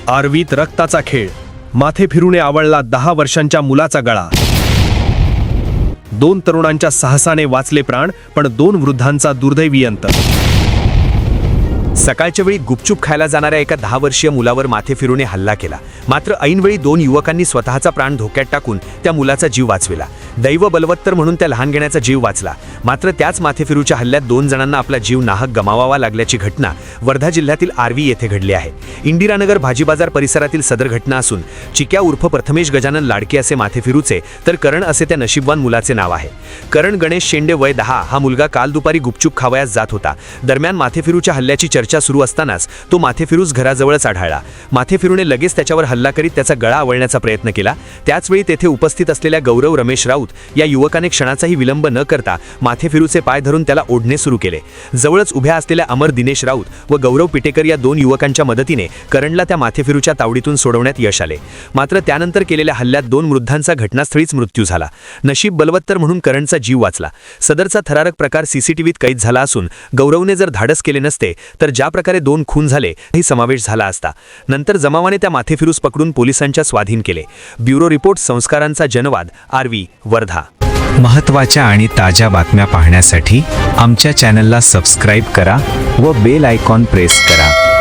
आर्वीत रक्ताचा खेळ, माथे फिरूने आवळला 10 वर्षांच्या मुलाचा गळा. 2 तरुणांच्या साहसाने वाचले प्राण, पण 2 वृद्धांचा दुर्दैवी अंत. सकाळच्या वेळी गुपचूप खायला जाणाऱ्या एका 10 वर्षीय मुलावर माथे फिरूने हल्ला केला. मात्र ऐनवेळी 2 युवकांनी स्वतःचा प्राण धोक्यात टाकून त्या मुलाचा जीव वाचविला. दैव बलवत्तर म्हणून त्या लहानगण्याचा जीव वाचला. मात्र त्याच माथेफिरूच्या हल्ल्यात 2 जणांना आपला जीव नाहक गमावावा लागल्याची घटना वर्धा जिल्ह्यातील आर्वी येथे घडली आहे. इंदिरानगर भाजी बाजार परिसरातील सदर घटना असून चिक्या उर्फ प्रथमेश गजानन लाडके असे माथेफिरूचे तर करण असे त्या नशीबवान मुलाचे नाव आहे. करण गणेश शेंडे वय 10 हा मुलगा काल दुपारी गुपचूप खावयास जात होता. दरम्यान माथेफिरूच्या हल्ल्याची चर्चा सुरू असतानाच तो माथेफिरूस घराजवळच आढळला. माथेफिरूने लगेच त्याच्यावर हल्ला करीत त्याचा गळा आवळण्याचा प्रयत्न केला. त्याचवेळी तेथे उपस्थित असलेल्या गौरव रमेश राऊत या युवकाने क्षणाचाही विलंब न करता माथेफिरूचे पाय धरून त्याला ओढणे सुरू केले. जवळच उभ्या असलेल्या अमर दिनेश राऊत व गौरव पिटेकर या 2 युवकांच्या मदतीने करणला त्या माथेफिरूच्या तावडीतून सोडवण्यात यश आले. मात्र त्यानंतर केलेल्या हल्ल्यात 2 वृद्धांचा घटनास्थळीच मृत्यू झाला. नशीब बलवत्तर म्हणून करणचा जीव वाचला. सदरचा थरारक प्रकार सीसीटीव्हीत कैद झाला असून गौरवने जर धाडस केले नसते तर ज्या प्रकारे 2 खून झाले ही समावेश झाला असता. नंतर जमावाने त्या माथेफिरूस पकडून पोलिसांच्या स्वाधीन केले. ब्युरो रिपोर्ट, संस्कारांचा जनवाद, आर्वी, वर्धा. महत्त्वाच्या आणि ताज्या बातम्या पाहण्यासाठी आमच्या चॅनलला सबस्क्राईब करा व बेल आयकॉन प्रेस करा.